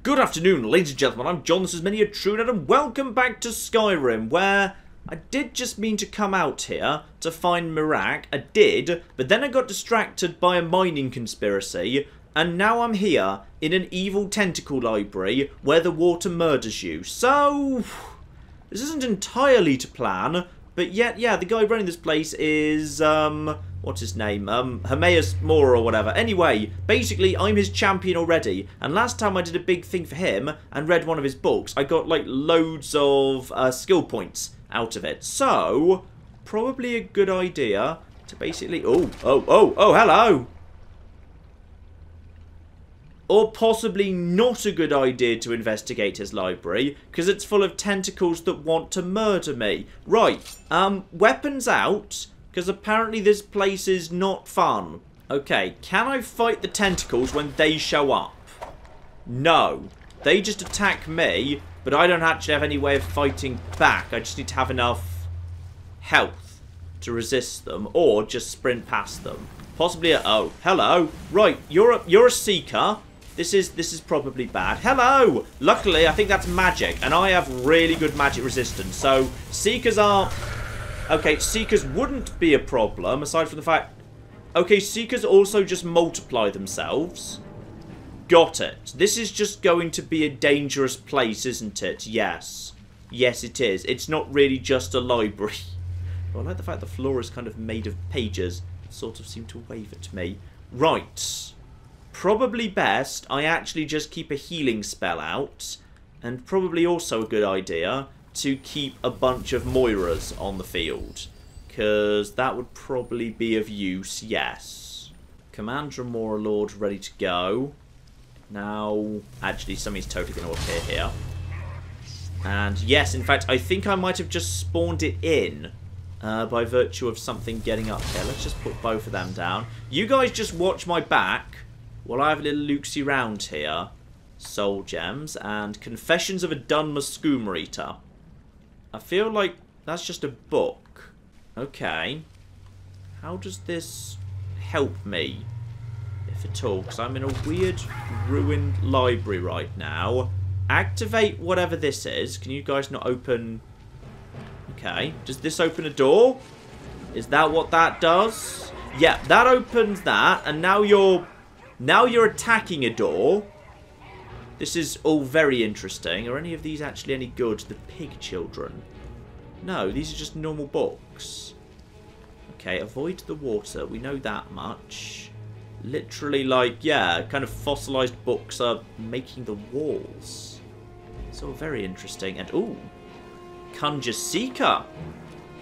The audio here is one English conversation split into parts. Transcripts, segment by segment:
Good afternoon, ladies and gentlemen. I'm John, this is many a true nerd, and welcome back to Skyrim, where I did just mean to come out here to find Mirak. I did, but then I got distracted by a mining conspiracy, and now I'm here in an evil tentacle library where the water murders you. So, this isn't entirely to plan, but yet, yeah, the guy running this place is, what's his name? Hermaeus Mora or whatever. Anyway, basically, I'm his champion already. And last time I did a big thing for him and read one of his books, I got, like, loads of skill points out of it. So, probably a good idea to basically... Oh, hello! Or possibly not a good idea to investigate his library, because it's full of tentacles that want to murder me. Right, weapons out... because apparently this place is not fun. Okay, can I fight the tentacles when they show up? No. They just attack me, but I don't actually have any way of fighting back. I just need to have enough health to resist them, or just sprint past them. Possibly a... Oh, hello. Right, you're a seeker. This is probably bad. Hello! Luckily, I think that's magic, and I have really good magic resistance. So, seekers are... Okay, seekers wouldn't be a problem, aside from the fact... Okay, seekers also just multiply themselves. Got it. This is just going to be a dangerous place, isn't it? Yes. Yes, it is. It's not really just a library. But I like the fact the floor is kind of made of pages. That sort of seem to wave at me. Right. Probably best I actually just keep a healing spell out. And probably also a good idea... to keep a bunch of Moiras on the field. Because that would probably be of use, yes. Commander Mora Lord ready to go. Now, actually, something's totally going to appear here. And yes, in fact, I think I might have just spawned it in. By virtue of something getting up here. Let's just put both of them down. You guys just watch my back while I have a little loopsy round here. Soul Gems and Confessions of a Dunmer Skoomer Eater. I feel like that's just a book. Okay. How does this help me? If at all. Because I'm in a weird, ruined library right now. Activate whatever this is. Can you guys not open... Okay. Does this open a door? Is that what that does? Yeah, that opens that. And now you're attacking a door. This is all very interesting. Are any of these actually any good? The pig children. No, these are just normal books. Okay, avoid the water. We know that much. Literally, like, yeah, kind of fossilized books are making the walls. It's all very interesting. And, ooh, Conjure Seeker.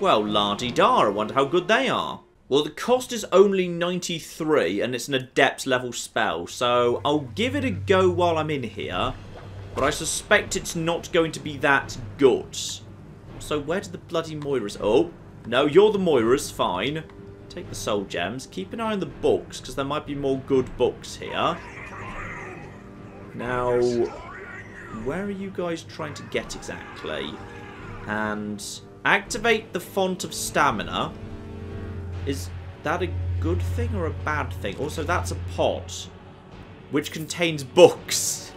Well, la-di-da. I wonder how good they are. Well, the cost is only 93, and it's an Adept level spell, so I'll give it a go while I'm in here, but I suspect it's not going to be that good. So where do the bloody Moiras... Oh, no, you're the Moiras, fine. Take the Soul Gems. Keep an eye on the books, because there might be more good books here. Now, where are you guys trying to get exactly? And activate the Font of Stamina. Is that a good thing or a bad thing? Also, that's a pot, which contains books.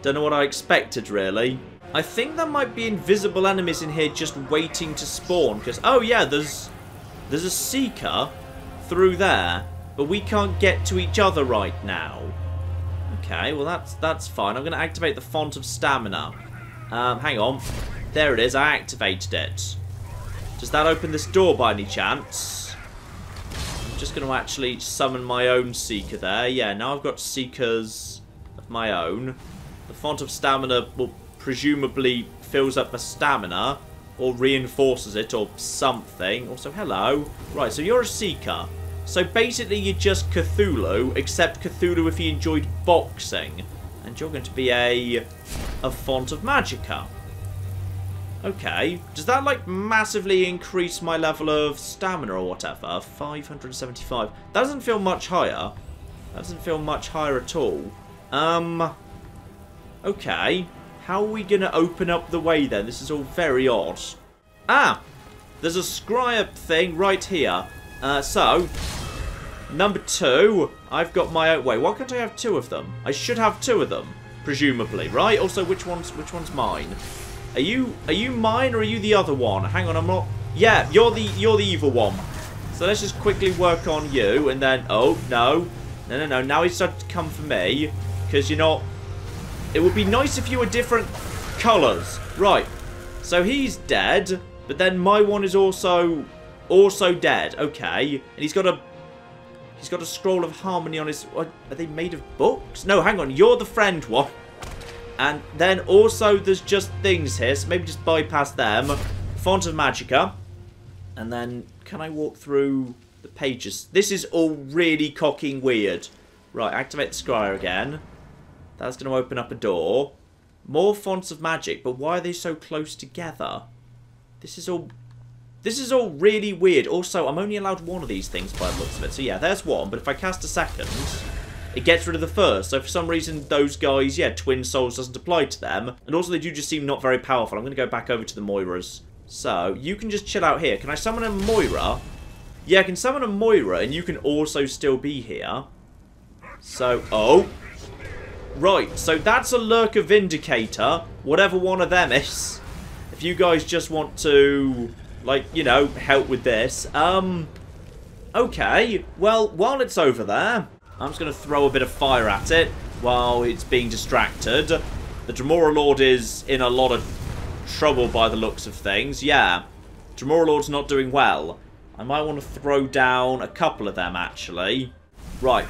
Don't know what I expected, really. I think there might be invisible enemies in here just waiting to spawn. Because, oh yeah, there's a seeker through there, but we can't get to each other right now. Okay, well that's fine. I'm going to activate the Font of Stamina. Hang on. There it is. I activated it. Does that open this door by any chance? Just going to actually summon my own seeker there. Yeah, now I've got seekers of my own. The Font of Stamina will presumably fills up my stamina or reinforces it or something. Also, hello. Right, so you're a seeker. So basically you're just Cthulhu, except Cthulhu if he enjoyed boxing. And you're going to be a Font of Magicka. Okay, does that, like, massively increase my level of stamina or whatever? 575. That doesn't feel much higher. That doesn't feel much higher at all. Okay. How are we going to open up the way, then? This is all very odd. Ah! There's a scry thing right here. So, number 2, I've got my own... Wait, why can't I have 2 of them? I should have 2 of them. presumably, right? Also, which one's mine? Are you mine or are you the other one? Hang on, I'm not. Yeah, you're the evil one. So let's just quickly work on you, and then oh no. Now he's starting to come for me because you're not. It would be nice if you were different colours, right? So he's dead, but then my one is also dead. Okay, and he's got a scroll of harmony on his. Are they made of books? No, hang on. You're the friend one. And then also there's just things here, so maybe just bypass them. Font of Magicka. And then can I walk through the pages? This is all really cocking weird. Right, activate the scryer again. That's going to open up a door. More fonts of magic, but why are they so close together? This is all really weird. Also, I'm only allowed one of these things by the looks of it. So yeah, there's one, but if I cast a second, it gets rid of the first. So for some reason, those guys, yeah, Twin Souls doesn't apply to them. And also, they do just seem not very powerful. I'm going to go back over to the Moiras. So, you can just chill out here. Can I summon a Moira? Yeah, I can summon a Moira, and you can also still be here. So, oh. Right, so that's a Lurker Vindicator, whatever one of them is. If you guys just want to, like, you know, help with this. Okay, well, while it's over there, I'm just going to throw a bit of fire at it while it's being distracted. The Dremora Lord is in a lot of trouble by the looks of things. Yeah, Dremora Lord's not doing well. I might want to throw down a couple of them, actually. Right,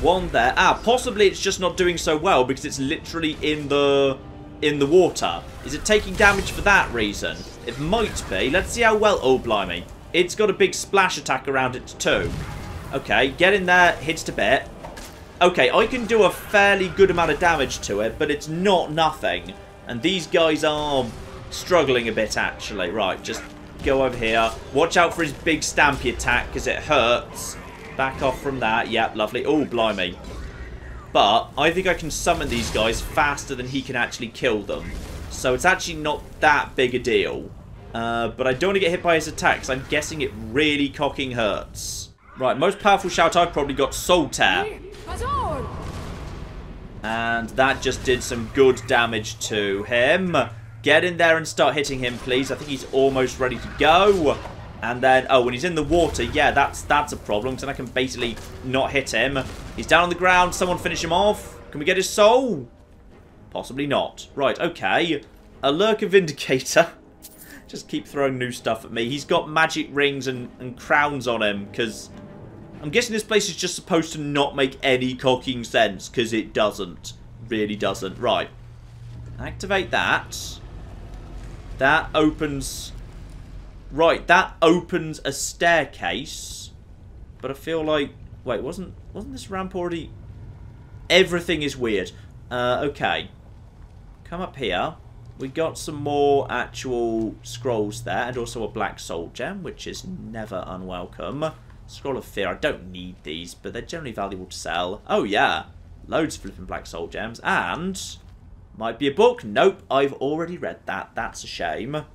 one there. Ah, possibly it's just not doing so well because it's literally in the water. Is it taking damage for that reason? It might be. Let's see how well. Oh, blimey. It's got a big splash attack around it too. Okay, get in there, hits to bit. Okay, I can do a fairly good amount of damage to it, but it's not nothing. And these guys are struggling a bit, actually. Right, just go over here. Watch out for his big stampy attack, because it hurts. Back off from that. Yep, lovely. Oh, blimey. But I think I can summon these guys faster than he can actually kill them. So it's actually not that big a deal. But I don't want to get hit by his attacks. I'm guessing it really cocking hurts. Right, most powerful shout I've probably got Soul Tear. And that just did some good damage to him. Get in there and start hitting him, please. I think he's almost ready to go. And then, oh, when he's in the water, yeah, that's a problem. Because then I can basically not hit him. He's down on the ground. Someone finish him off. Can we get his soul? Possibly not. Right, okay. A Lurker Vindicator. Just keep throwing new stuff at me. He's got magic rings and crowns on him. Because I'm guessing this place is just supposed to not make any cocking sense. Because it doesn't. Really doesn't. Right. Activate that. That opens... Right, that opens a staircase. But I feel like... Wait, wasn't this ramp already... Everything is weird. Okay. Come up here. We got some more actual scrolls there. And also a black soul gem, which is never unwelcome. Scroll of Fear. I don't need these, but they're generally valuable to sell. Oh, yeah. Loads of flipping black soul gems. And... Might be a book. Nope, I've already read that. That's a shame.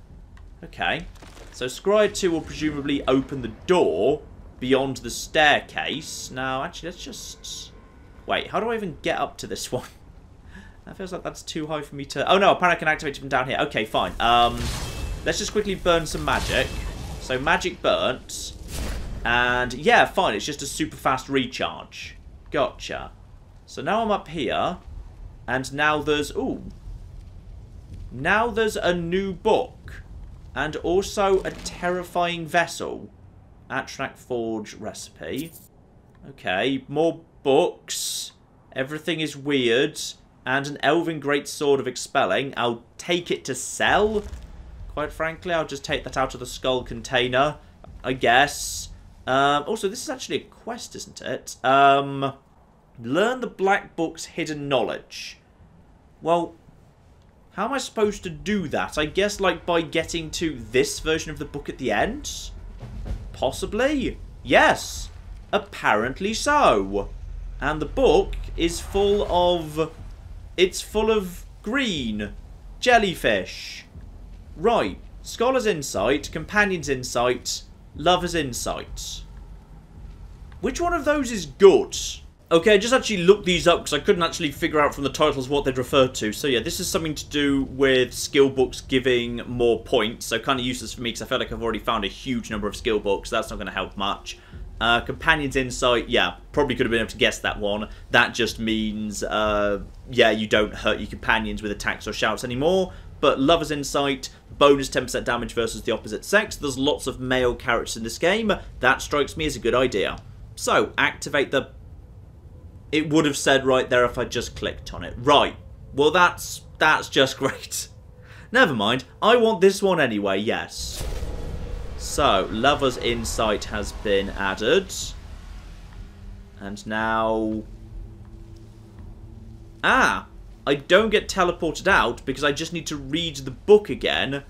Okay. So Scry 2 will presumably open the door beyond the staircase. Now, actually, let's just... Wait, how do I even get up to this one? That feels like that's too high for me to... Oh, no, apparently I can activate it from down here. Okay, fine. Let's just quickly burn some magic. So, magic burnt. And, yeah, fine. It's just a super fast recharge. Gotcha. So, now I'm up here. And now there's... Ooh. Now there's a new book. And also a terrifying vessel. Atrak Forge recipe. Okay, more books. Everything is weird. And an Elven Greatsword of Expelling. I'll take it to sell. Quite frankly, I'll just take that out of the skull container. I guess. Also, this is actually a quest, isn't it? Learn the Black Book's hidden knowledge. Well... How am I supposed to do that? I guess, like, by getting to this version of the book at the end? Possibly? Yes! Apparently so. And the book is full of... It's full of green. Jellyfish. Right. Scholar's Insight, Companion's Insight, Lover's Insight. Which one of those is good? Okay, I just actually looked these up because I couldn't actually figure out from the titles what they'd refer to. So yeah, this is something to do with skill books giving more points. So kind of useless for me because I feel like I've already found a huge number of skill books. That's not going to help much. Companion's Insight, yeah, probably could have been able to guess that one. That just means, yeah, you don't hurt your companions with attacks or shouts anymore. But Lover's Insight, bonus 10% damage versus the opposite sex. There's lots of male characters in this game. That strikes me as a good idea. So, activate the... It would have said right there if I just clicked on it. Right. Well, that's just great. Never mind. I want this one anyway, yes. So, Lover's Insight has been added. And now... Ah! I don't get teleported out because I just need to read the book again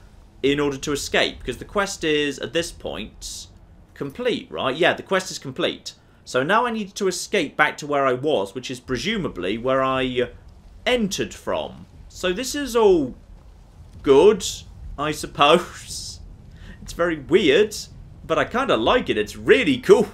in order to escape. Because the quest is, at this point, complete, right? Yeah, the quest is complete. So now I need to escape back to where I was, which is presumably where I entered from. So this is all good, I suppose. It's very weird, but I kind of like it. It's really cool.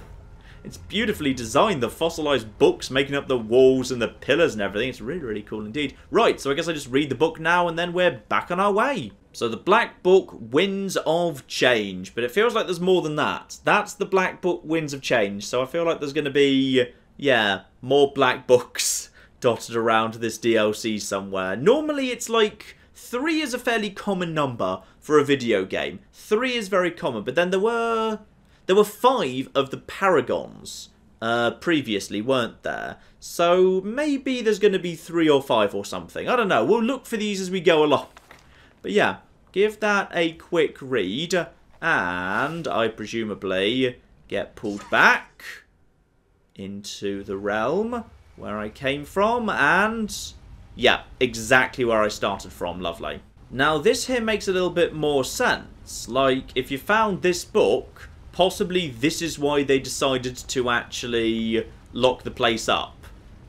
It's beautifully designed, the fossilized books making up the walls and the pillars and everything. It's really, really cool indeed. Right, so I guess I just read the book now and then we're back on our way. So the Black Book, Winds of Change. But it feels like there's more than that. That's the Black Book, Winds of Change. So I feel like there's going to be, yeah, more Black Books dotted around this DLC somewhere. Normally it's like 3 is a fairly common number for a video game. 3 is very common, but then there were 5 of the Paragons previously, weren't there? So maybe there's going to be 3 or 5 or something. I don't know. We'll look for these as we go along. But yeah, give that a quick read. And I presumably get pulled back into the realm where I came from. And yeah, exactly where I started from. Lovely. Now this here makes a little bit more sense. Like, if you found this book... Possibly this is why they decided to actually lock the place up.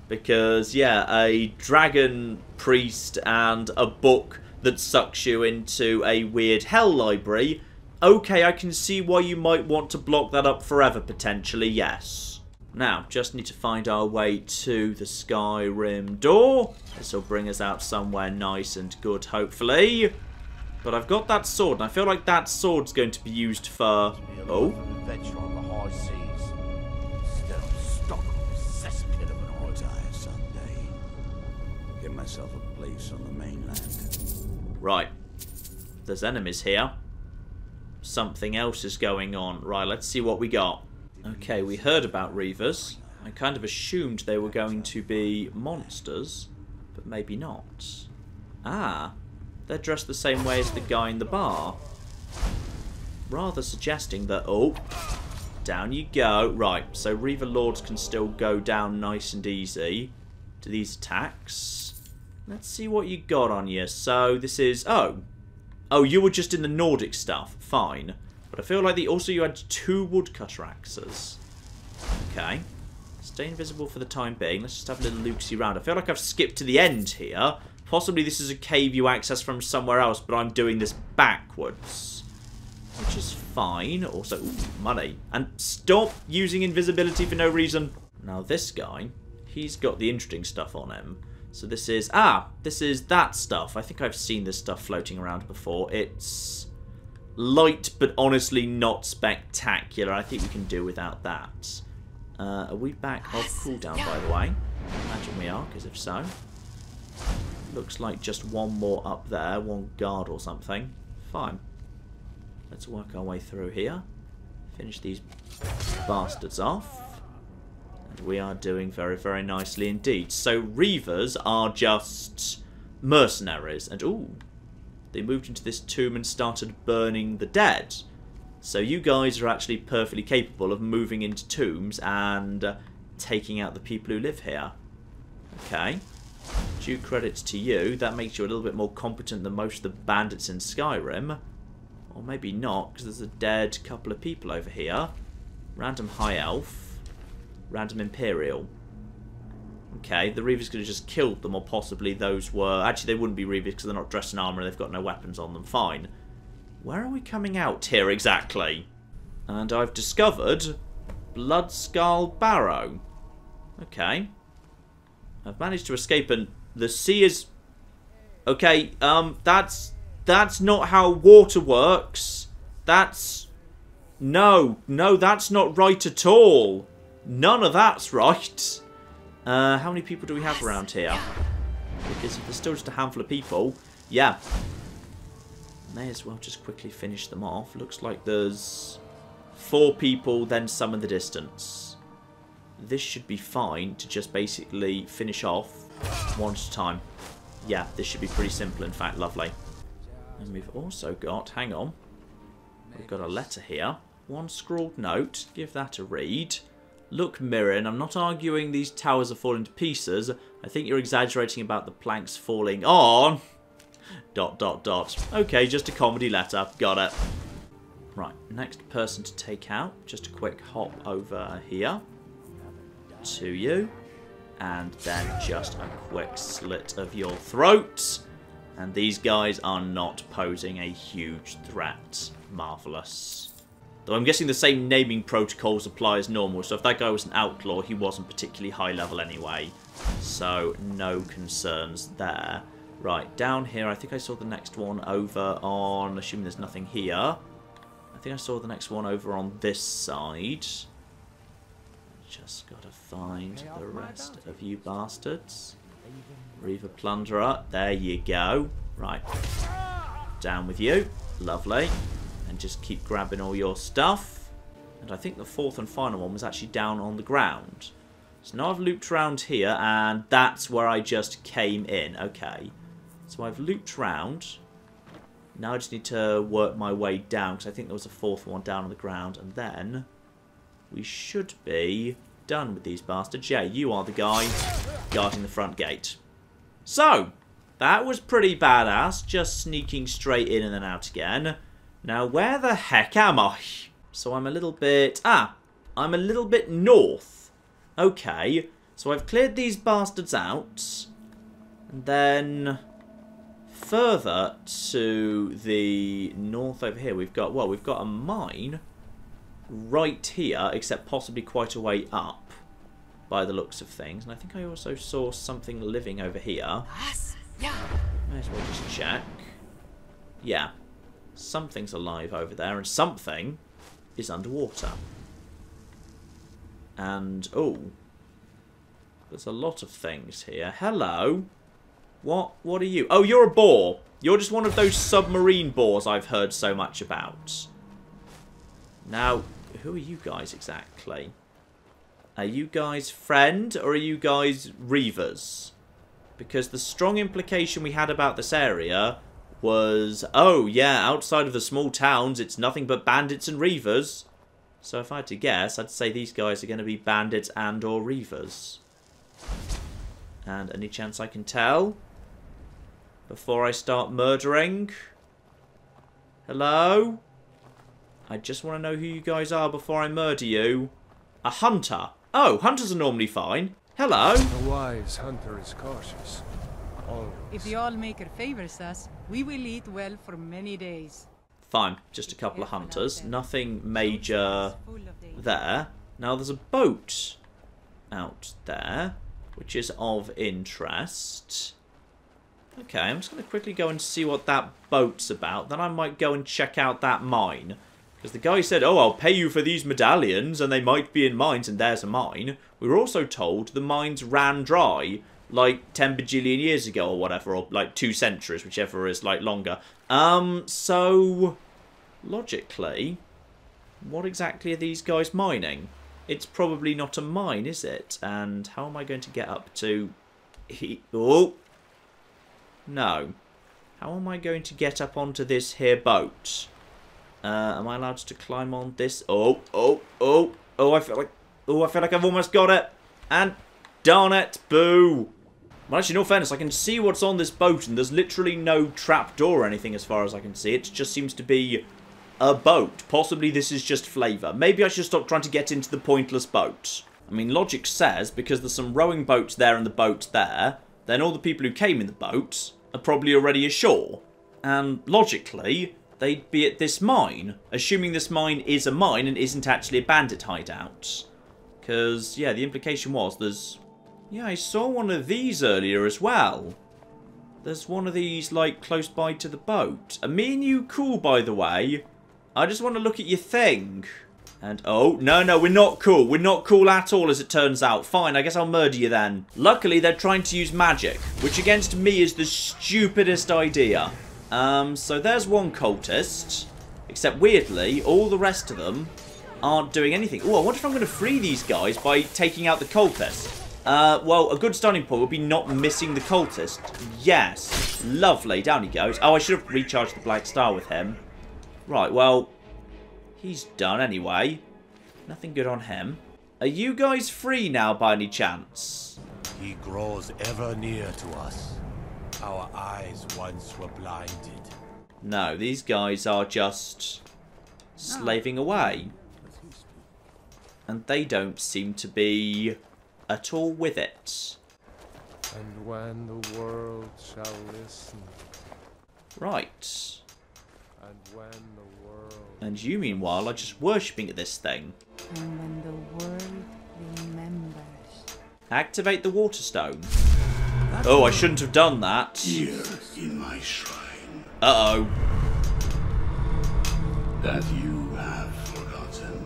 Because, yeah, a dragon priest and a book that sucks you into a weird hell library. Okay, I can see why you might want to block that up forever, potentially, yes. Now, just need to find our way to the Skyrim door. This will bring us out somewhere nice and good, hopefully. But I've got that sword, and I feel like that sword's going to be used for... Oh? Adventure on the high seas. Instead of stuck on this cesspit of an retire someday. Get myself a place on the mainland. Right. There's enemies here. Something else is going on. Right, let's see what we got. Okay, we heard about Reavers. I kind of assumed they were going to be monsters, but maybe not. Ah. They're dressed the same way as the guy in the bar. Rather suggesting that... Oh, down you go. Right, so Reaver Lords can still go down nice and easy to these attacks. Let's see what you got on you. So this is... Oh, you were just in the Nordic stuff. Fine. But I feel like you had 2 woodcutter axes. Okay. Stay invisible for the time being. Let's just have a little look-see round. I feel like I've skipped to the end here. Possibly this is a cave you access from somewhere else, but I'm doing this backwards. Which is fine. Also, ooh, money. And stop using invisibility for no reason. Now this guy, he's got the interesting stuff on him. So this is... Ah, this is that stuff. I think I've seen this stuff floating around before. It's light, but honestly not spectacular. I think we can do without that. Are we back off cooldown, by the way? Imagine we are, because if so... Looks like just one more up there, one guard or something. Fine. Let's work our way through here. Finish these bastards off. And we are doing very, very nicely indeed. So Reavers are just mercenaries. And ooh, they moved into this tomb and started burning the dead. So you guys are actually perfectly capable of moving into tombs and taking out the people who live here. Okay. Due credits to you. That makes you a little bit more competent than most of the bandits in Skyrim. Or maybe not, because there's a dead couple of people over here. Random High Elf. Random Imperial. Okay, the Reavers could have just killed them, or possibly those were... Actually, they wouldn't be Reavers because they're not dressed in armour and they've got no weapons on them. Fine. Where are we coming out here exactly? And I've discovered Bloodskull Barrow. Okay. I've managed to escape and the sea is... Okay, that's not how water works. That's... No, that's not right at all. None of that's right. How many people do we have around here? Because if there's still just a handful of people, yeah. May as well just quickly finish them off. Looks like there's 4 people, then some in the distance. This should be fine to just basically finish off one at a time. Yeah, this should be pretty simple, in fact. Lovely. And we've also got, hang on, we've got a letter here. One scrawled note. Give that a read. Look, Mirren, I'm not arguing these towers are falling to pieces. I think you're exaggerating about the planks falling on. ... Okay, just a comedy letter. Got it. Right, next person to take out. Just a quick hop over here to you. And then just a quick slit of your throat. And these guys are not posing a huge threat. Marvellous. Though I'm guessing the same naming protocols apply as normal. So if that guy was an outlaw, he wasn't particularly high level anyway. So no concerns there. Right, down here, I think I saw the next one over on... Assuming there's nothing here. I think I saw the next one over on this side. Just gotta find the rest of you bastards. Reaver Plunderer, there you go. Right, down with you. Lovely. And just keep grabbing all your stuff. And I think the 4th and final one was actually down on the ground. So now I've looped around here, and that's where I just came in. Okay. So I've looped round. Now I just need to work my way down, because I think there was a 4th one down on the ground. And then we should be done with these bastards. Yeah, you are the guy guarding the front gate. So, that was pretty badass. Just sneaking straight in and then out again. Now, where the heck am I? So I'm a little bit... I'm a little bit north. Okay. So I've cleared these bastards out. And then... further to the north over here, we've got... Well, we've got a mine right here, except possibly quite a way up by the looks of things. And I think I also saw something living over here. May as well just check. Yeah. Something's alive over there, and something is underwater. And, oh, there's a lot of things here. Hello. What are you? Oh, you're a boar. You're just one of those submarine boars I've heard so much about. Now, who are you guys exactly? Are you guys friend, or are you guys reavers? Because the strong implication we had about this area... was, oh yeah, outside of the small towns, it's nothing but bandits and reavers. So if I had to guess, I'd say these guys are going to be bandits and or reavers. And any chance I can tell? Before I start murdering? Hello? I just want to know who you guys are before I murder you. A hunter. Oh, hunters are normally fine. Hello? A wise hunter is cautious. Always. If the Allmaker favors us, we will eat well for many days. Fine, just a couple of hunters. Nothing major there. Now there's a boat out there, which is of interest. Okay, I'm just going to quickly go and see what that boat's about. Then I might go and check out that mine. Because the guy said, oh, I'll pay you for these medallions, and they might be in mines, and there's a mine. We were also told the mines ran dry like 10 bajillion years ago or whatever, or like 2 centuries, whichever is like longer. So logically, what exactly are these guys mining? It's probably not a mine, is it? And how am I going to get up to... Oh! No. How am I going to get up onto this here boat? Am I allowed to climb on this? Oh, I feel like I've almost got it. And darn it, boo. Well, actually, in all fairness, I can see what's on this boat, and there's literally no trapdoor or anything as far as I can see. It just seems to be a boat. Possibly this is just flavour. Maybe I should stop trying to get into the pointless boat. I mean, logic says, because there's some rowing boats there and the boat there, then all the people who came in the boat are probably already ashore. And logically, they'd be at this mine, assuming this mine is a mine and isn't actually a bandit hideout. Because, yeah, the implication was there's... Yeah, I saw one of these earlier as well. There's one of these, like, close by to the boat. Are me and you cool, by the way? I just want to look at your thing. And, oh, no, we're not cool. We're not cool at all, as it turns out. Fine, I guess I'll murder you then. Luckily, they're trying to use magic, which against me is the stupidest idea. So there's one cultist. Except, weirdly, all the rest of them aren't doing anything. Oh, I wonder if I'm going to free these guys by taking out the cultist. Well, a good starting point would be not missing the cultist. Yes. Lovely. Down he goes. Oh, I should have recharged the Black Star with him. Right, well... He's done anyway. Nothing good on him. Are you guys free now by any chance? He grows ever near to us. Our eyes once were blinded. No, these guys are just slaving away. And they don't seem to be at all with it. And when the world shall listen. Right. And when the world... And you, meanwhile, are just worshipping at this thing. And when the world remembers. Activate the water stone. Oh, I shouldn't have done that. Here in my shrine. Uh-oh. That you have forgotten.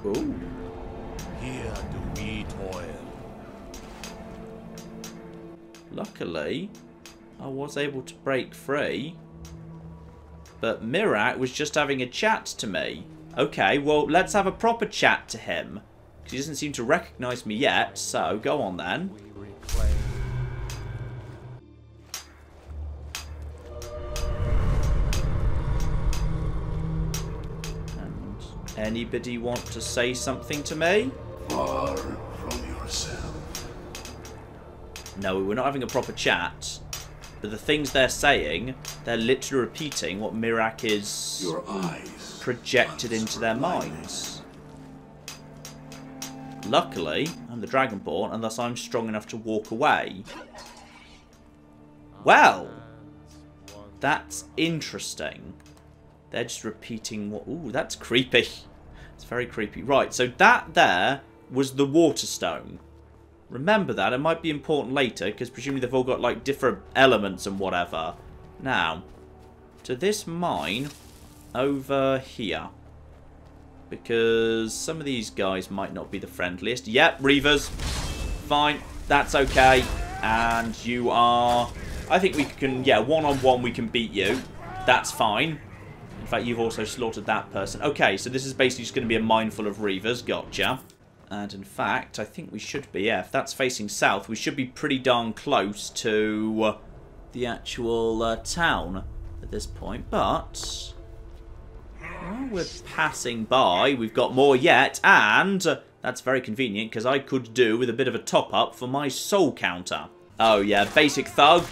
Ooh. Here do we toil. Luckily, I was able to break free. But Mirak was just having a chat to me. Okay, well, let's have a proper chat to him. Because he doesn't seem to recognise me yet, so go on then. We reclaim. And anybody want to say something to me? Far from yourself. No, we're not having a proper chat. But the things they're saying, they're literally repeating what Mirak is Your eyes projected into their minds. Luckily, I'm the Dragonborn, and thus I'm strong enough to walk away. Well, that's interesting. They're just repeating what... Ooh, that's creepy. It's very creepy. Right, so that there was the water stone. Remember that. It might be important later, because presumably they've all got, like, different elements and whatever. Now, to this mine over here. Because some of these guys might not be the friendliest. Yep, Reavers. Fine. That's okay. And you are... I think we can... Yeah, one-on-one we can beat you. That's fine. In fact, you've also slaughtered that person. Okay, so this is basically just going to be a mine full of Reavers. Gotcha. And in fact, I think we should be, yeah, if that's facing south, we should be pretty darn close to the actual town at this point. But, well, we're passing by. We've got more yet, and that's very convenient, because I could do with a bit of a top-up for my soul counter. Oh, yeah, basic thug.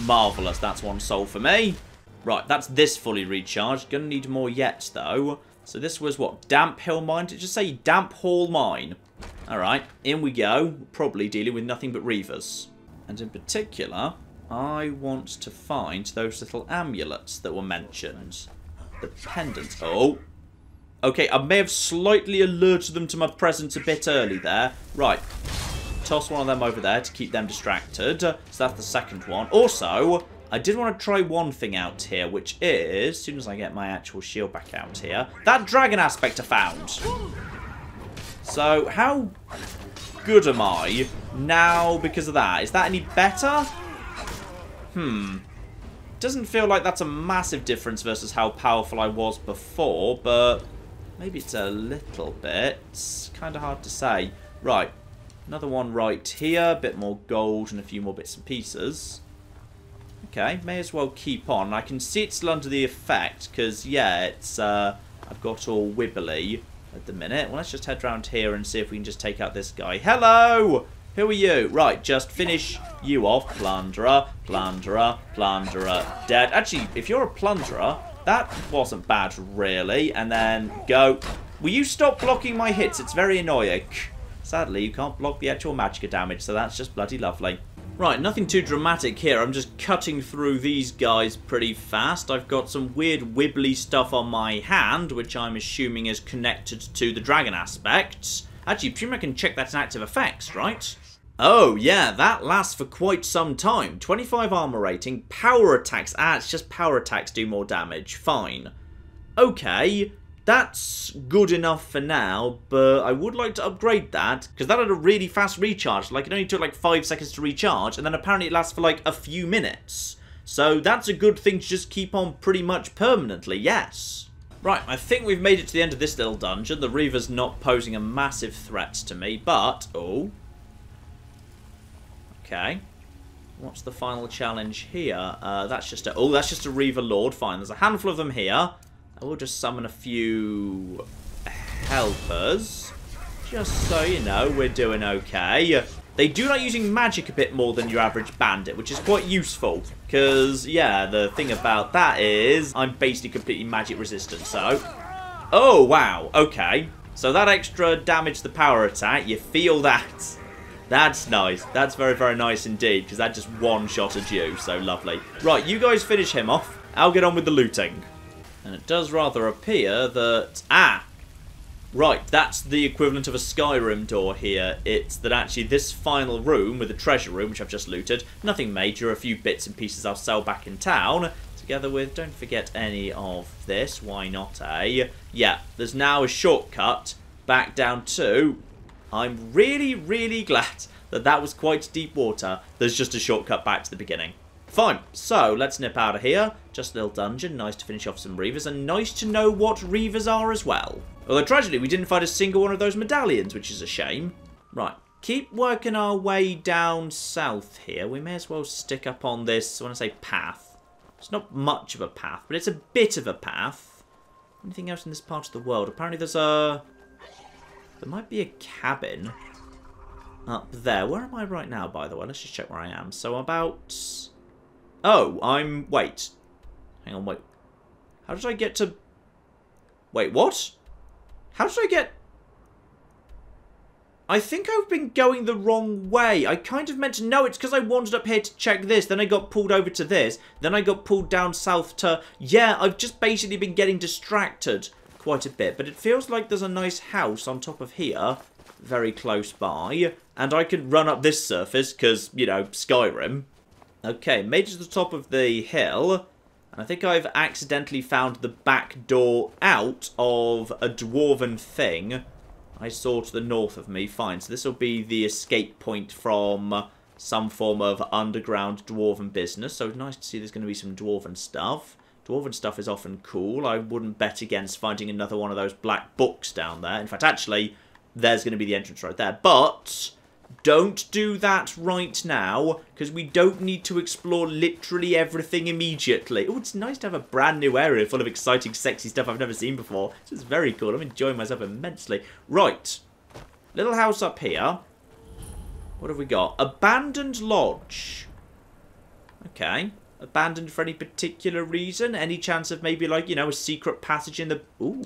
Marvellous, that's one soul for me. Right, that's this fully recharged. Gonna need more yet, though. So this was, what, Damp Hill Mine? Did it just say Damp Hall Mine? Alright, in we go. Probably dealing with nothing but Reavers. And in particular, I want to find those little amulets that were mentioned. The pendants. Oh. Okay, I may have slightly alerted them to my presence a bit early there. Right. Toss one of them over there to keep them distracted. So that's the second one. Also... I did want to try one thing out here, which is, as soon as I get my actual shield back out here, that dragon aspect I found. So, how good am I now because of that? Is that any better? Doesn't feel like that's a massive difference versus how powerful I was before, but maybe it's a little bit. It's kind of hard to say. Right, another one right here, a bit more gold and a few more bits and pieces. Okay, may as well keep on. I can see it's still under the effect, because, yeah, it's, I've got all wibbly at the minute. Well, let's just head round here and see if we can just take out this guy. Hello! Who are you? Right, just finish you off. Plunderer, plunderer, plunderer, dead. Actually, if you're a plunderer, that wasn't bad, really. And then go. Will you stop blocking my hits? It's very annoying. Sadly, you can't block the actual magicka damage, so that's just bloody lovely. Right, nothing too dramatic here. I'm just cutting through these guys pretty fast. I've got some weird wibbly stuff on my hand, which I'm assuming is connected to the dragon aspects. Actually, presume I can check that's in active effects, right? Oh, yeah, that lasts for quite some time. 25 armor rating, power attacks. Ah, it's just power attacks do more damage. Fine. Okay, that's good enough for now, but I would like to upgrade that, because that had a really fast recharge. Like, it only took like 5 seconds to recharge, and then apparently it lasts for like a few minutes. So that's a good thing to just keep on pretty much permanently, yes. Right, I think we've made it to the end of this little dungeon. The Reaver's not posing a massive threat to me, but... oh. Okay. What's the final challenge here? That's just a... oh, that's just a Reaver Lord. Fine, there's a handful of them here. I will just summon a few helpers. Just so you know, we're doing okay. They do like using magic a bit more than your average bandit, which is quite useful. Because, yeah, the thing about that is I'm basically completely magic resistant, so... oh, wow, okay. So that extra damage the power attack, you feel that. That's nice. That's very, very nice indeed, because that just one-shotted you, so lovely. Right, you guys finish him off. I'll get on with the looting. And it does rather appear that... ah! Right, that's the equivalent of a Skyrim door here. It's that actually this final room with the treasure room, which I've just looted, nothing major, a few bits and pieces I'll sell back in town, together with, don't forget any of this, why not, eh? Yeah, there's now a shortcut back down to... I'm really, really glad that that was quite deep water. There's just a shortcut back to the beginning. Fine, so let's nip out of here. Just a little dungeon, nice to finish off some Reavers, and nice to know what Reavers are as well. Although, tragically, we didn't find a single one of those medallions, which is a shame. Right, keep working our way down south here. We may as well stick up on this, when I say path. It's not much of a path, but it's a bit of a path. Anything else in this part of the world? Apparently there's a... there might be a cabin up there. Where am I right now, by the way? Let's just check where I am. So about... oh, I'm... wait. Hang on, wait. How did I get to... wait, what? How did I get... I think I've been going the wrong way. I kind of meant to... no, it's because I wandered up here to check this. Then I got pulled over to this. Then I got pulled down south to... yeah, I've just basically been getting distracted quite a bit. But it feels like there's a nice house on top of here. Very close by. And I can run up this surface because, you know, Skyrim. Okay, made it to the top of the hill. And I think I've accidentally found the back door out of a dwarven thing I saw to the north of me. Fine, so this will be the escape point from some form of underground dwarven business. So nice to see there's going to be some dwarven stuff. Dwarven stuff is often cool. I wouldn't bet against finding another one of those black books down there. In fact, actually, there's going to be the entrance right there. But... don't do that right now, because we don't need to explore literally everything immediately. Oh, it's nice to have a brand new area full of exciting, sexy stuff I've never seen before. This is very cool. I'm enjoying myself immensely. Right. Little house up here. What have we got? Abandoned lodge. Okay. Abandoned for any particular reason? Any chance of maybe, like, you know, a secret passage in the... ooh.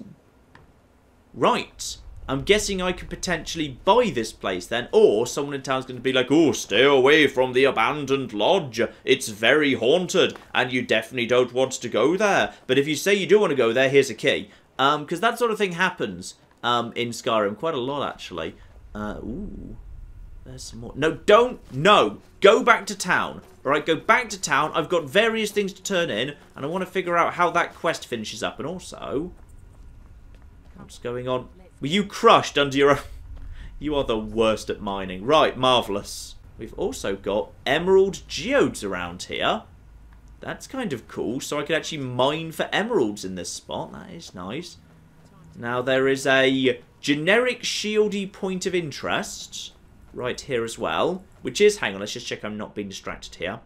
Right. I'm guessing I could potentially buy this place then, or someone in town's going to be like, oh, stay away from the abandoned lodge. It's very haunted, and you definitely don't want to go there. But if you say you do want to go there, here's a key. Because that sort of thing happens in Skyrim quite a lot, actually. Ooh, there's some more. No, don't. No, go back to town. All right, go back to town. I've got various things to turn in, and I want to figure out how that quest finishes up. And also, what's going on? Were you crushed under your own... you are the worst at mining. Right, marvellous. We've also got emerald geodes around here. That's kind of cool. So I could actually mine for emeralds in this spot. That is nice. Now there is a generic shieldy point of interest right here as well. Which is... hang on, let's just check I'm not being distracted here.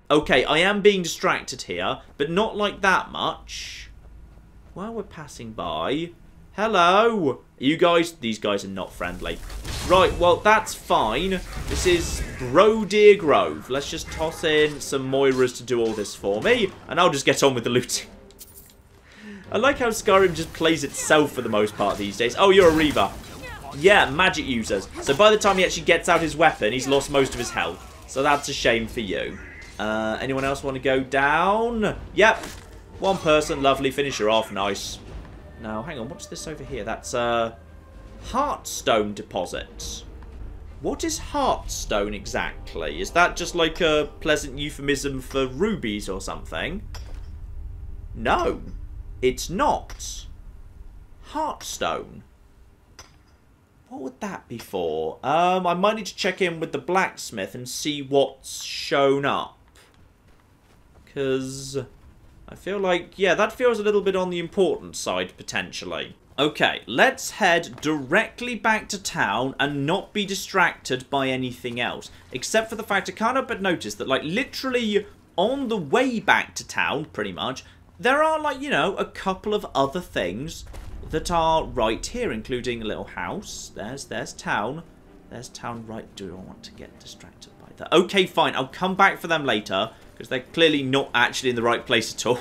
Okay, I am being distracted here. But not like that much. While we're passing by... hello! You guys... these guys are not friendly. Right, well, that's fine. This is Brodeer Grove. Let's just toss in some Moiras to do all this for me, and I'll just get on with the looting. I like how Skyrim just plays itself for the most part these days. Oh, you're a Reaver. Yeah, magic users. So by the time he actually gets out his weapon, he's lost most of his health. So that's a shame for you. Anyone else want to go down? Yep. One person. Lovely. Finish her off. Nice. Now, hang on. What's this over here? That's Hearthstone Deposits. What is Hearthstone exactly? Is that just like a pleasant euphemism for rubies or something? No, it's not. Hearthstone. What would that be for? I might need to check in with the blacksmith and see what's shown up. Because I feel like, yeah, that feels a little bit on the important side, potentially. Okay, let's head directly back to town and not be distracted by anything else. Except for the fact I can't help but notice that, like, literally on the way back to town, pretty much, there are, like, you know, a couple of other things that are right here, including a little house. There's town. There's town right. Do I want to get distracted by that? Okay, fine. I'll come back for them later, because they're clearly not actually in the right place at all.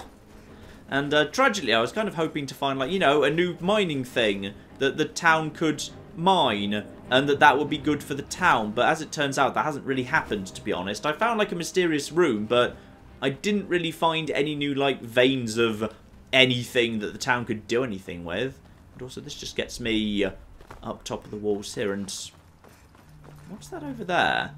And tragically, I was kind of hoping to find, like, you know, a new mining thing that the town could mine, and that would be good for the town. But as it turns out, that hasn't really happened, to be honest. I found, like, a mysterious room, but I didn't really find any new, like, veins of anything that the town could do anything with. And also, this just gets me up top of the walls here. And what's that over there?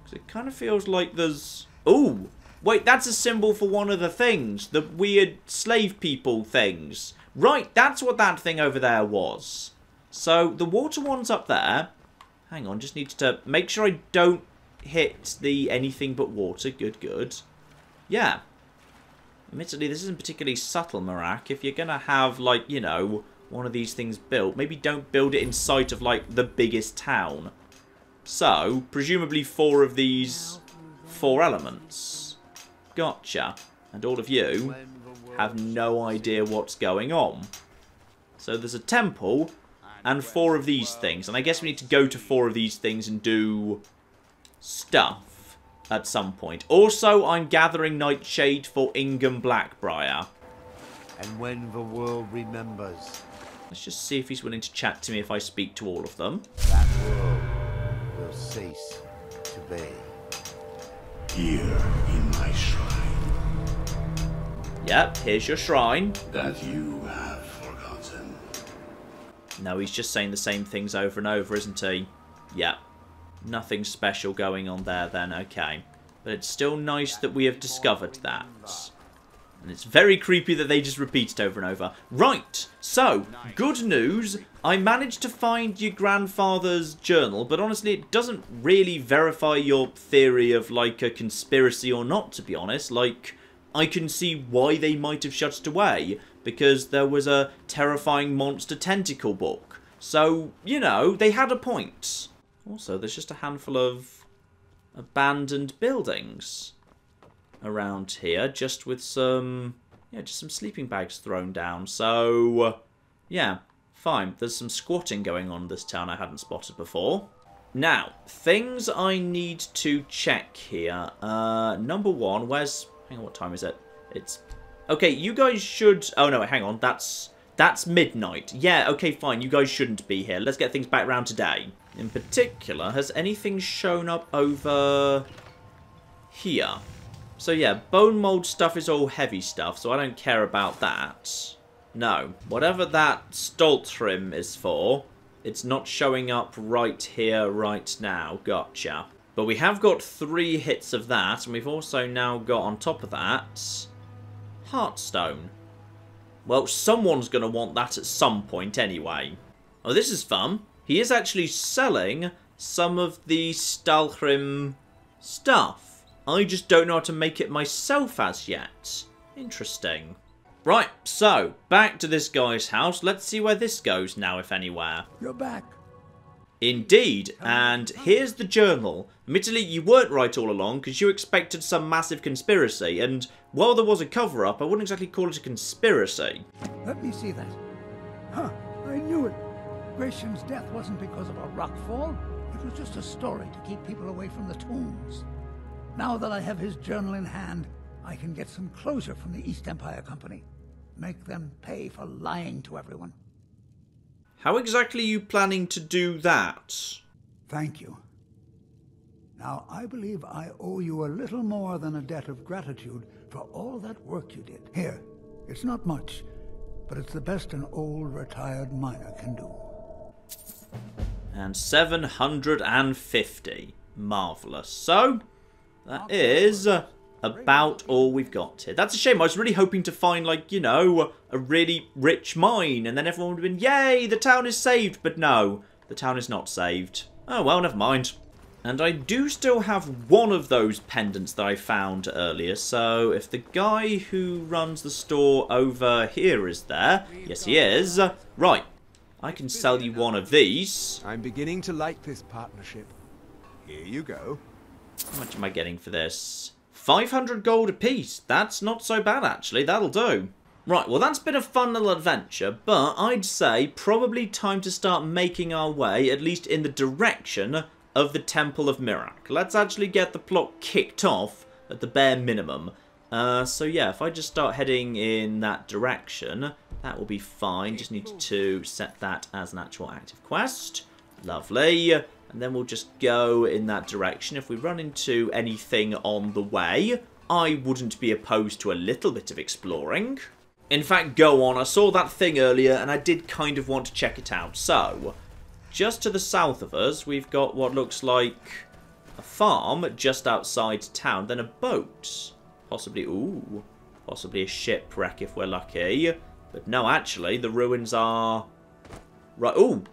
Because it kind of feels like there's... Ooh! Wait, that's a symbol for one of the things. The weird slave people things. Right, that's what that thing over there was. So, the water one's up there. Hang on, just need to make sure I don't hit the anything but water. Good, good. Yeah. Admittedly, this isn't particularly subtle, Marak. If you're going to have, like, you know, one of these things built, maybe don't build it in sight of, like, the biggest town. So, presumably 4 of these 4 elements. Gotcha. And all of you have no idea what's going on. So there's a temple and 4 of these things. And I guess we need to go to 4 of these things and do stuff at some point. Also, I'm gathering Nightshade for Ingham Blackbriar. And when the world remembers, Let's just see if he's willing to chat to me if I speak to all of them. that world will cease to be. Here in my shrine Yep, here's your shrine. that you have forgotten. No, he's just saying the same things over and over, isn't he? Yep. Nothing special going on there then, okay. But it's still nice that we have discovered that. And it's very creepy that they just repeat it over and over. Right, so, good news. I managed to find your grandfather's journal, but honestly it doesn't really verify your theory of, like, a conspiracy or not, to be honest. Like, I can see why they might have shut it away, because there was a terrifying monster tentacle book. So, you know, they had a point. Also, there's just a handful of abandoned buildings around here, just with some, yeah, just some sleeping bags thrown down. So, yeah, fine. There's some squatting going on in this town I hadn't spotted before. Now, things I need to check here. Number 1, where's... Hang on, what time is it? It's... Okay, you guys should... Oh, no, hang on. That's midnight. Yeah, okay, fine. You guys shouldn't be here. Let's get things back round today. In particular, has anything shown up over here? So, yeah, bone mold stuff is all heavy stuff, so I don't care about that. No. Whatever that Stoltrim is for, it's not showing up right here, right now. Gotcha. But we have got 3 hits of that, and we've also now got, on top of that, Hearthstone. Well, someone's going to want that at some point anyway. Oh, this is fun. He is actually selling some of the Stalhrim stuff. I just don't know how to make it myself as yet. Interesting. Right, so, back to this guy's house. Let's see where this goes now, if anywhere. You're back. Indeed, and here's the journal. Admittedly, you weren't right all along, because you expected some massive conspiracy, and while there was a cover-up, I wouldn't exactly call it a conspiracy. Let me see that. Huh, I knew it. Gratian's death wasn't because of a rockfall. It was just a story to keep people away from the tombs. Now that I have his journal in hand, I can get some closure from the East Empire Company. Make them pay for lying to everyone. How exactly are you planning to do that? Thank you. Now, I believe I owe you a little more than a debt of gratitude for all that work you did. Here, it's not much, but it's the best an old retired miner can do. And 750. Marvellous. So, that is about all we've got here. That's a shame. I was really hoping to find, like, you know, a really rich mine. And then everyone would have been, yay, the town is saved. But no, the town is not saved. Oh, well, never mind. And I do still have one of those pendants that I found earlier. So, if the guy who runs the store over here is there. Yes, he is. Right. I can sell you one of these. I'm beginning to like this partnership. Here you go. How much am I getting for this? 500 gold apiece. That's not so bad, actually. That'll do. Right, well, that's been a fun little adventure, but I'd say probably time to start making our way, at least in the direction of the Temple of Mirac. Let's actually get the plot kicked off at the bare minimum. So yeah, if I just start heading in that direction, that will be fine. Just need to set that as an actual active quest. Lovely. And then we'll just go in that direction. If we run into anything on the way, I wouldn't be opposed to a little bit of exploring. In fact, go on. I saw that thing earlier and I did kind of want to check it out. So, just to the south of us, we've got what looks like a farm just outside town. Then a boat. Possibly, ooh, possibly a shipwreck if we're lucky. But no, actually, the ruins are... Right, ooh.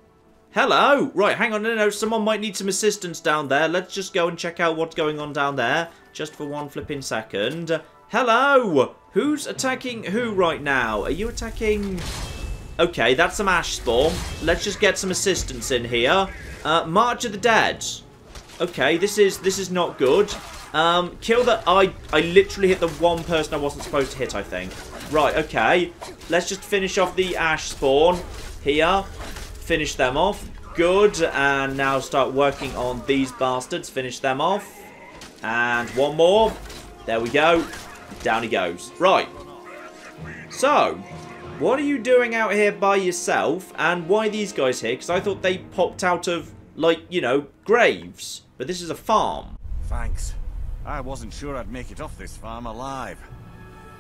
Hello! Right, hang on, no, someone might need some assistance down there. Let's just go and check out what's going on down there. Just for one flipping second. Hello! Who's attacking who right now? Are you attacking... Okay, that's some ash spawn. Let's just get some assistance in here. March of the Dead. Okay, this is not good. Kill the... I literally hit the one person I wasn't supposed to hit, I think. Right, okay. Let's just finish off the ash spawn here. Finish them off. Good. And now start working on these bastards. Finish them off. And one more. There we go. Down he goes. Right. So, what are you doing out here by yourself? And why these guys here? Because I thought they popped out of, like, you know, graves. But this is a farm. Thanks. I wasn't sure I'd make it off this farm alive.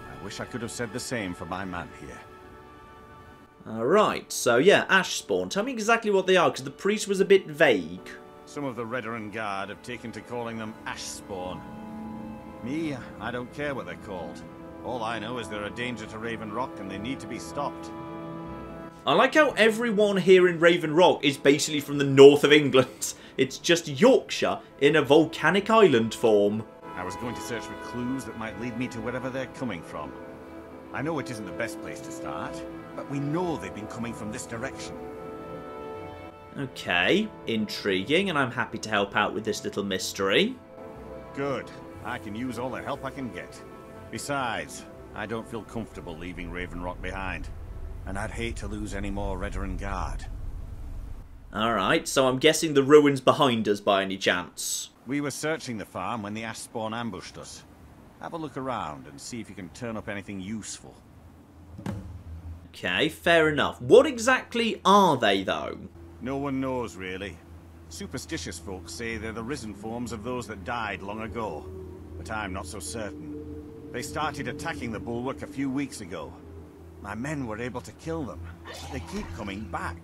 I wish I could have said the same for my man here. Alright, so yeah, ash spawn. Tell me exactly what they are, because the priest was a bit vague. Some of the Redoran Guard have taken to calling them ash spawn. Me, I don't care what they're called. All I know is they're a danger to Raven Rock and they need to be stopped. I like how everyone here in Raven Rock is basically from the north of England. It's just Yorkshire in a volcanic island form. I was going to search for clues that might lead me to wherever they're coming from. I know it isn't the best place to start, but we know they've been coming from this direction. Okay, intriguing, and I'm happy to help out with this little mystery. Good. I can use all the help I can get. Besides, I don't feel comfortable leaving Raven Rock behind, and I'd hate to lose any more Redoran Guard. Alright, so I'm guessing the ruins behind us by any chance. We were searching the farm when the ash spawn ambushed us. Have a look around and see if you can turn up anything useful. Okay, fair enough. What exactly are they, though? No one knows, really. Superstitious folks say they're the risen forms of those that died long ago, but I'm not so certain. They started attacking the bulwark a few weeks ago. My men were able to kill them, but they keep coming back.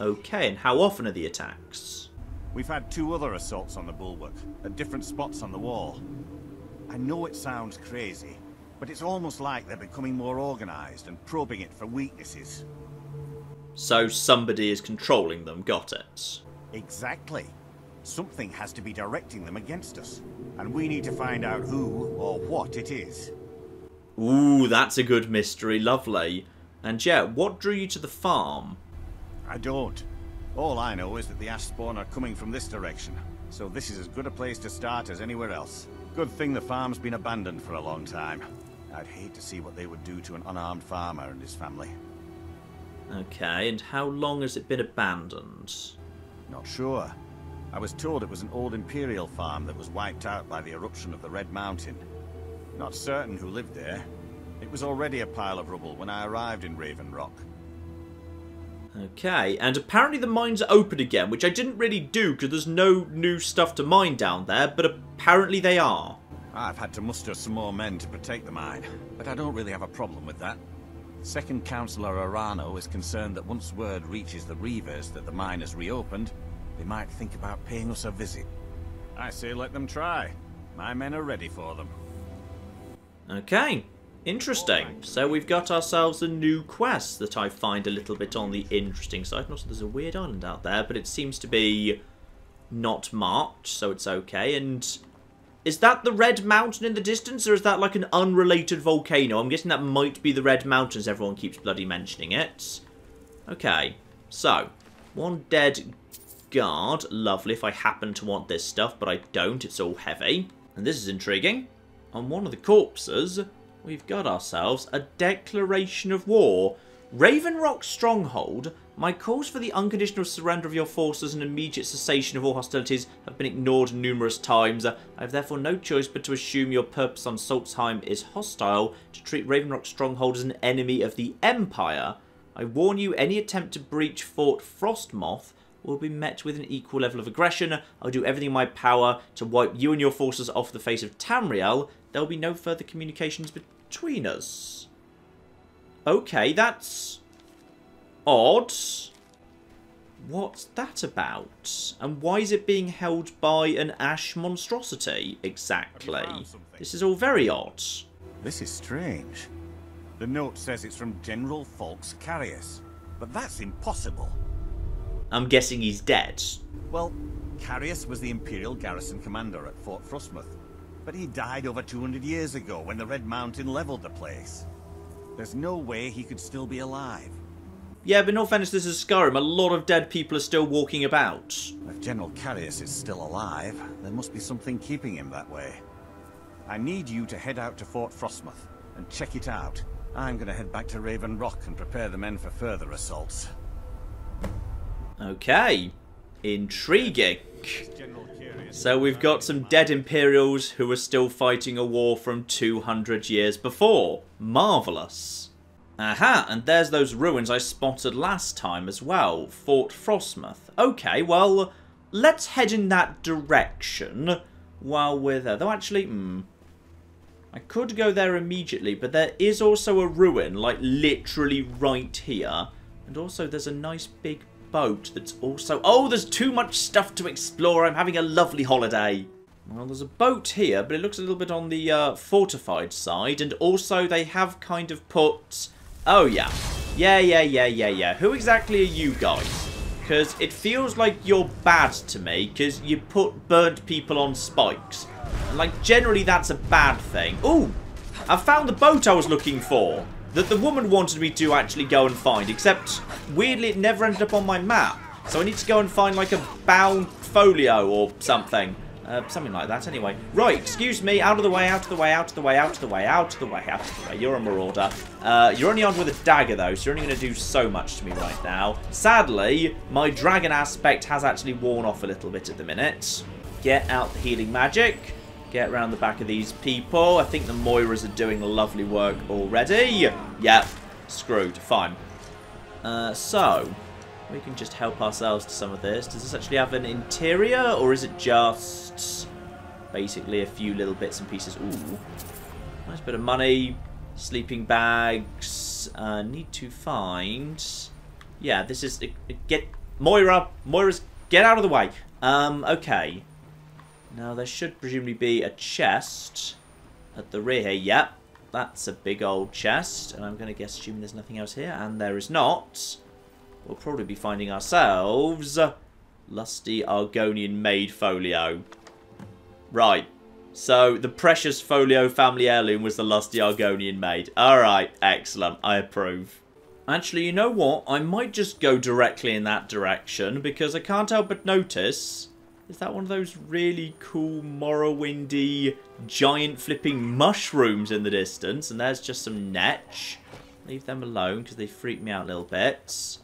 Okay, and how often are the attacks? We've had 2 other assaults on the bulwark, at different spots on the wall. I know it sounds crazy, but it's almost like they're becoming more organized and probing it for weaknesses. So somebody is controlling them, got it. Exactly. Something has to be directing them against us, and we need to find out who or what it is. Ooh, that's a good mystery, lovely. And yeah, what drew you to the farm? I don't. All I know is that the ash spawn are coming from this direction, so this is as good a place to start as anywhere else. Good thing the farm's been abandoned for a long time. I'd hate to see what they would do to an unarmed farmer and his family. Okay, and how long has it been abandoned? Not sure. I was told it was an old Imperial farm that was wiped out by the eruption of the Red Mountain. Not certain who lived there. It was already a pile of rubble when I arrived in Raven Rock. Okay, and apparently the mines are open again, which I didn't really do because there's no new stuff to mine down there, but apparently they are. I've had to muster some more men to protect the mine, but I don't really have a problem with that. Second Councillor Arano is concerned that once word reaches the Reavers that the mine has reopened, they might think about paying us a visit. I say let them try. My men are ready for them. Okay, interesting. So we've got ourselves a new quest that I find a little bit on the interesting side. And also there's a weird island out there, but it seems to be not marked, so it's okay. And is that the Red Mountain in the distance, or is that like an unrelated volcano? I'm guessing that might be the Red Mountain, as everyone keeps bloody mentioning it. Okay, so one dead guard. Lovely if I happen to want this stuff, but I don't. It's all heavy. And this is intriguing. On one of the corpses, we've got ourselves a declaration of war. Raven Rock Stronghold. My calls for the unconditional surrender of your forces and immediate cessation of all hostilities have been ignored numerous times. I have therefore no choice but to assume your purpose on Saltzheim is hostile, to treat Raven Rock Stronghold as an enemy of the Empire. I warn you, any attempt to breach Fort Frostmoth will be met with an equal level of aggression. I'll do everything in my power to wipe you and your forces off the face of Tamriel. There will be no further communications between us. Okay, that's odd. What's that about? And why is it being held by an ash monstrosity, exactly? This is all very odd. This is strange. The note says it's from General Falx Carius, but that's impossible. I'm guessing he's dead. Well, Carius was the Imperial garrison commander at Fort Frostmoth, but he died over 200 years ago when the Red Mountain leveled the place. There's no way he could still be alive. Yeah, but in all fairness, this is Skyrim. A lot of dead people are still walking about. If General Carius is still alive, there must be something keeping him that way. I need you to head out to Fort Frostmoth and check it out. I'm going to head back to Raven Rock and prepare the men for further assaults. Okay. Intriguing. So we've got some dead Imperials who are still fighting a war from 200 years before. Marvellous. Aha, and there's those ruins I spotted last time as well. Fort Frostmoth. Okay, well, let's head in that direction while we're there. Though actually, I could go there immediately, but there is also a ruin, like literally right here. And also there's a nice big boat that's also... Oh, there's too much stuff to explore. I'm having a lovely holiday. Well, there's a boat here, but it looks a little bit on the fortified side. And also they have kind of put... Oh, yeah. Yeah. Who exactly are you guys? Because it feels like you're bad to me, because you put burnt people on spikes. And, like, generally that's a bad thing. Ooh! I found the boat I was looking for. That the woman wanted me to actually go and find. Except, weirdly, it never ended up on my map. So I need to go and find, like, a bound folio or something. Something like that, anyway. Right, excuse me. Out of the way, out of the way, out of the way, out of the way, out of the way, out of the way. You're a marauder. You're only armed with a dagger, though, so you're only going to do so much to me right now. Sadly, my dragon aspect has actually worn off a little bit at the minute. Get out the healing magic. Get around the back of these people. I think the Moiras are doing lovely work already. Yep, screwed. Fine. So, we can just help ourselves to some of this. Does this actually have an interior, or is it just basically a few little bits and pieces? Ooh, nice bit of money. Sleeping bags. Need to find... Yeah, this is... Get... Moira's... Get out of the way. Okay. Now, there should presumably be a chest at the rear here. Yep, that's a big old chest. And I'm going to guess, assuming there's nothing else here. And there is not. We'll probably be finding ourselves Lusty Argonian Maid Folio. Right. So, the precious folio family heirloom was the Lusty Argonian Maid. Alright, excellent. I approve. Actually, you know what? I might just go directly in that direction, because I can't help but notice... Is that one of those really cool Morrowindy giant flipping mushrooms in the distance? And there's just some netch. Leave them alone because they freak me out a little bit.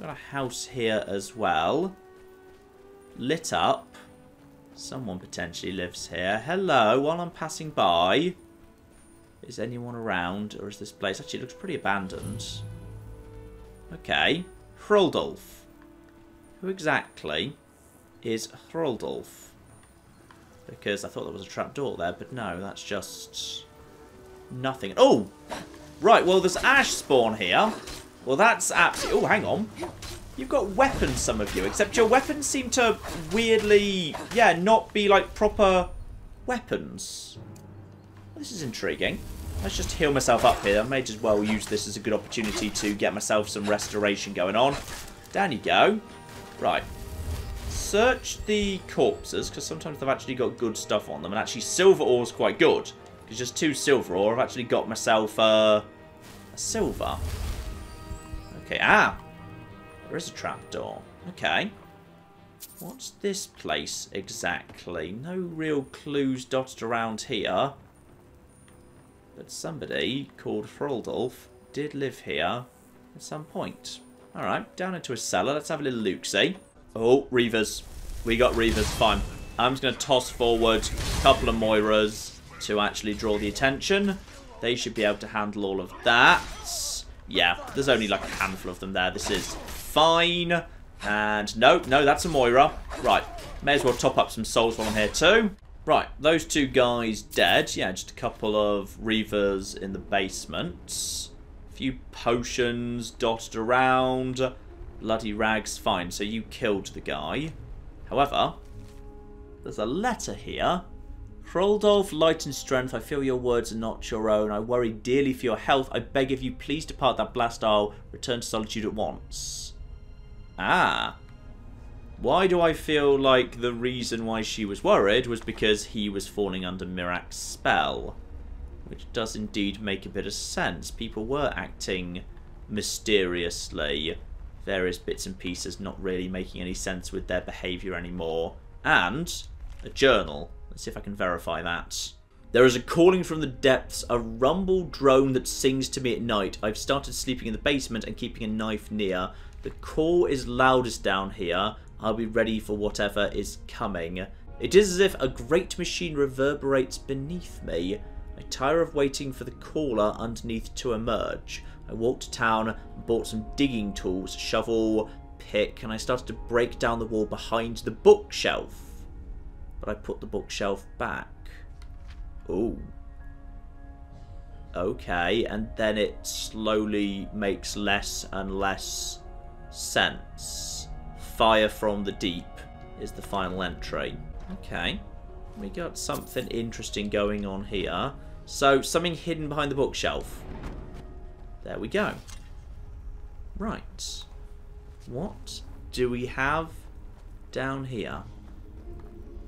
Got a house here as well. Lit up. Someone potentially lives here. Hello, while I'm passing by. Is anyone around? Or is this place... Actually, it looks pretty abandoned. Okay. Hroldulf. Who exactly is Hroldulf? Because I thought there was a trapdoor there, but no, that's just nothing. Oh! Right, well, there's ash spawn here. Well, that's absolutely... Oh, hang on. You've got weapons, some of you, except your weapons seem to weirdly, yeah, not be, like, proper weapons. This is intriguing. Let's just heal myself up here. I may as well use this as a good opportunity to get myself some restoration going on. Down you go. Right. Search the corpses, because sometimes they've actually got good stuff on them. And actually, silver ore is quite good. Because just 2 silver ore, I've actually got myself a silver. Okay, there is a trapdoor. Okay. What's this place exactly? No real clues dotted around here. But somebody called Hroldulf did live here at some point. Alright, down into a cellar. Let's have a little look-see. Oh, Reavers. We got Reavers. Fine. I'm just going to toss forward a couple of Moiras to actually draw the attention. They should be able to handle all of that. Yeah, there's only like a handful of them there. This is fine. And no, that's a Moira. Right, may as well top up some souls while I'm here too. Right, those 2 guys dead. Yeah, just a couple of Reavers in the basement. A few potions dotted around. Bloody rags, fine. So you killed the guy. However, there's a letter here. Hroldulf, light and strength, I feel your words are not your own. I worry dearly for your health. I beg of you, please depart that blast isle. Return to solitude at once. Ah. Why do I feel like the reason why she was worried was because he was falling under Mirak's spell? Which does indeed make a bit of sense. People were acting mysteriously. Various bits and pieces not really making any sense with their behaviour anymore. And a journal. Let's see if I can verify that. There is a calling from the depths, a rumble drone that sings to me at night. I've started sleeping in the basement and keeping a knife near. The call is loudest down here. I'll be ready for whatever is coming. It is as if a great machine reverberates beneath me. I tire of waiting for the caller underneath to emerge. I walked to town and bought some digging tools, shovel, pick, and I started to break down the wall behind the bookshelf. But I put the bookshelf back. Ooh. Okay, and then it slowly makes less and less sense. Fire from the deep is the final entry. Okay. We got something interesting going on here. So, something hidden behind the bookshelf. There we go. Right. What do we have down here?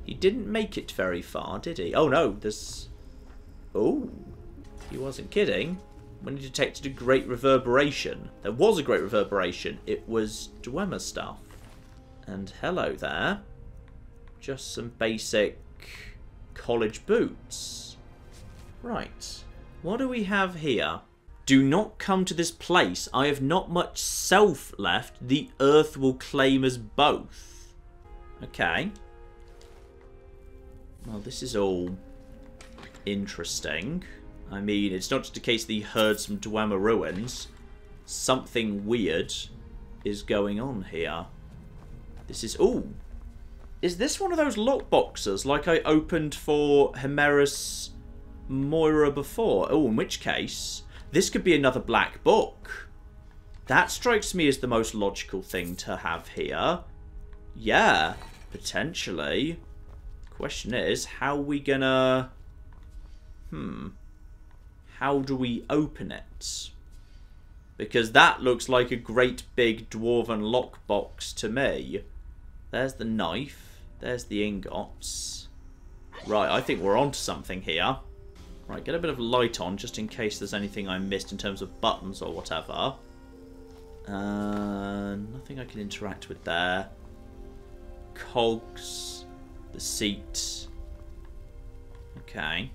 He didn't make it very far, did he? Oh, no, there's... Oh, he wasn't kidding. When he detected a great reverberation. There was a great reverberation. It was Dwemer stuff. And hello there. Just some basic college boots. Right. What do we have here? Do not come to this place. I have not much self left. The earth will claim us both. Okay. Well, this is all interesting. I mean, it's not just a case that he heard some Dwemer ruins. Something weird is going on here. This is... Ooh. Is this one of those lockboxes like I opened for Hemeris Moira before? Oh, in which case, this could be another black book. That strikes me as the most logical thing to have here. Yeah, potentially. Question is, how are we gonna... How do we open it? Because that looks like a great big dwarven lockbox to me. There's the knife. There's the ingots. Right, I think we're onto something here. Right, get a bit of light on just in case there's anything I missed in terms of buttons or whatever. Nothing I can interact with there. Cogs. The seat. Okay.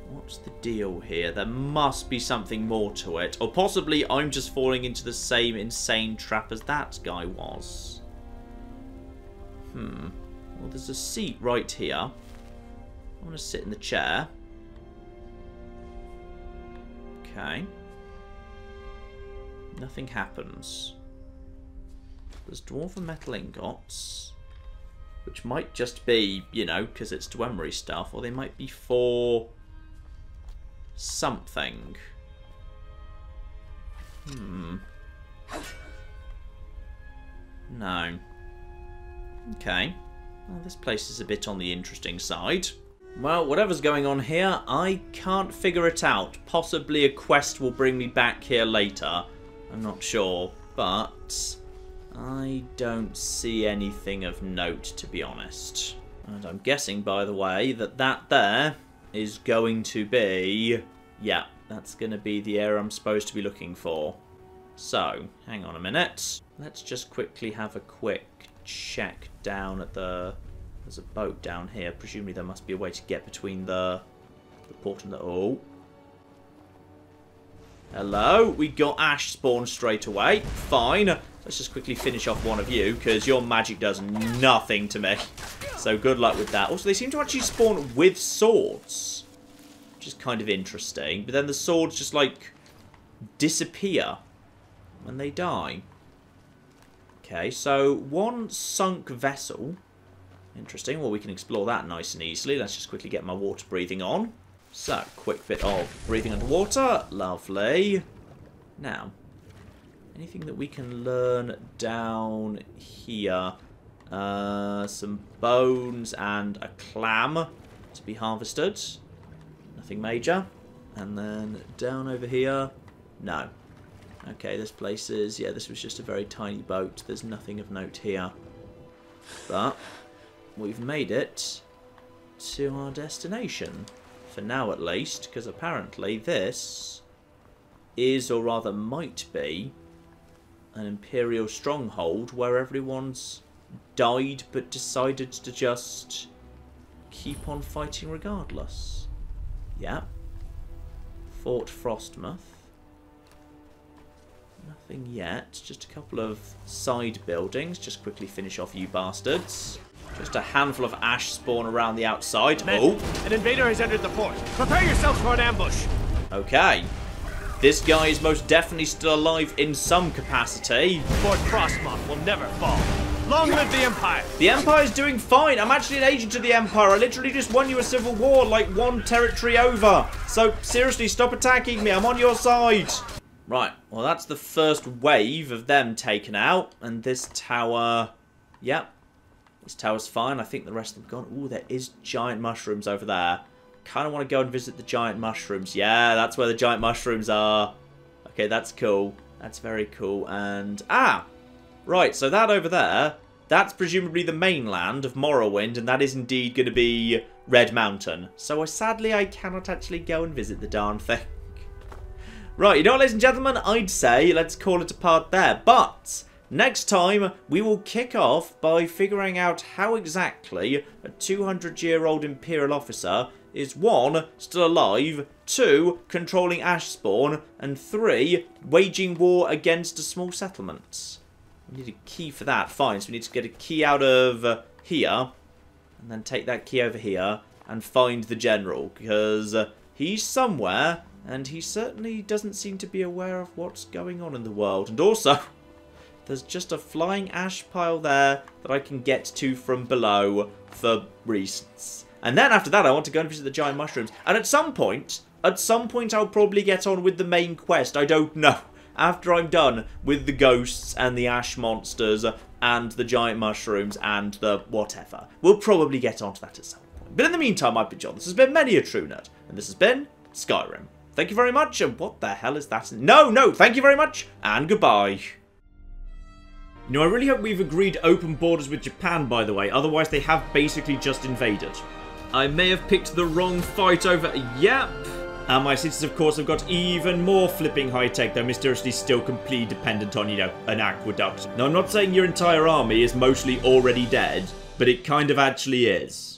What's the deal here? There must be something more to it. Or possibly I'm just falling into the same insane trap as that guy was. Well, there's a seat right here. I want to sit in the chair. Okay. Nothing happens. There's dwarven metal ingots, which might just be, you know, because it's Dwemery stuff, or they might be for something. No. Okay. Well, this place is a bit on the interesting side. Well, whatever's going on here, I can't figure it out. Possibly a quest will bring me back here later. I'm not sure, but I don't see anything of note, to be honest. And I'm guessing, by the way, that there is going to be... Yeah, that's going to be the area I'm supposed to be looking for. So, hang on a minute. Let's just quickly have a quick check down at the... There's a boat down here. Presumably there must be a way to get between the port and the... Oh. Hello. We got ash spawn straight away. Fine. Let's just quickly finish off one of you, because your magic does nothing to me. So good luck with that. Also, they seem to actually spawn with swords, which is kind of interesting. But then the swords just, like, disappear when they die. Okay, so one sunk vessel. Interesting. Well, we can explore that nice and easily. Let's just quickly get my water breathing on. So, quick bit of breathing underwater. Lovely. Now, anything that we can learn down here? Some bones and a clam to be harvested. Nothing major. And then down over here, no. Okay, this place is... Yeah, this was just a very tiny boat. There's nothing of note here. But we've made it to our destination. For now, at least. Because apparently this is, or rather might be, an Imperial stronghold where everyone's died but decided to just keep on fighting regardless. Yeah. Fort Frostmouth. Nothing yet. Just a couple of side buildings. Just quickly finish off you bastards. Just a handful of ash spawn around the outside. Men, oh! An invader has entered the fort. Prepare yourselves for an ambush. Okay. This guy is most definitely still alive in some capacity. Fort Frostmoth will never fall. Long live the Empire! The Empire's doing fine. I'm actually an agent of the Empire. I literally just won you a civil war like one territory over. So, seriously, stop attacking me. I'm on your side. Right. Well, that's the first wave of them taken out. And this tower... Yep. This tower's fine. I think the rest of them gone. Ooh, there is giant mushrooms over there. Kind of want to go and visit the giant mushrooms. Yeah, that's where the giant mushrooms are. Okay, that's cool. That's very cool. And... Ah! Right, so that over there, that's presumably the mainland of Morrowind, and that is indeed going to be Red Mountain. So sadly, I cannot actually go and visit the darn thing. Right, you know what, ladies and gentlemen? I'd say let's call it a part there. But next time, we will kick off by figuring out how exactly a 200-year-old Imperial officer is 1, still alive, 2, controlling ash spawn, and 3, waging war against a small settlement. We need a key for that. Fine, so we need to get a key out of here, and then take that key over here, and find the general, because he's somewhere, and he certainly doesn't seem to be aware of what's going on in the world. And also, there's just a flying ash pile there that I can get to from below for reasons. And then after that, I want to go and visit the giant mushrooms. And at some point, I'll probably get on with the main quest. I don't know. After I'm done with the ghosts and the ash monsters and the giant mushrooms and the whatever. We'll probably get onto that at some point. But in the meantime, I've been John. This has been Many a True Nerd. And this has been Skyrim. Thank you very much. And what the hell is that? No, thank you very much. And goodbye. You know, I really hope we've agreed open borders with Japan, by the way. Otherwise, they have basically just invaded. I may have picked the wrong fight over... Yep. And my cities, of course, have got even more flipping high-tech, though mysteriously still completely dependent on, you know, an aqueduct. Now, I'm not saying your entire army is mostly already dead, but it kind of actually is.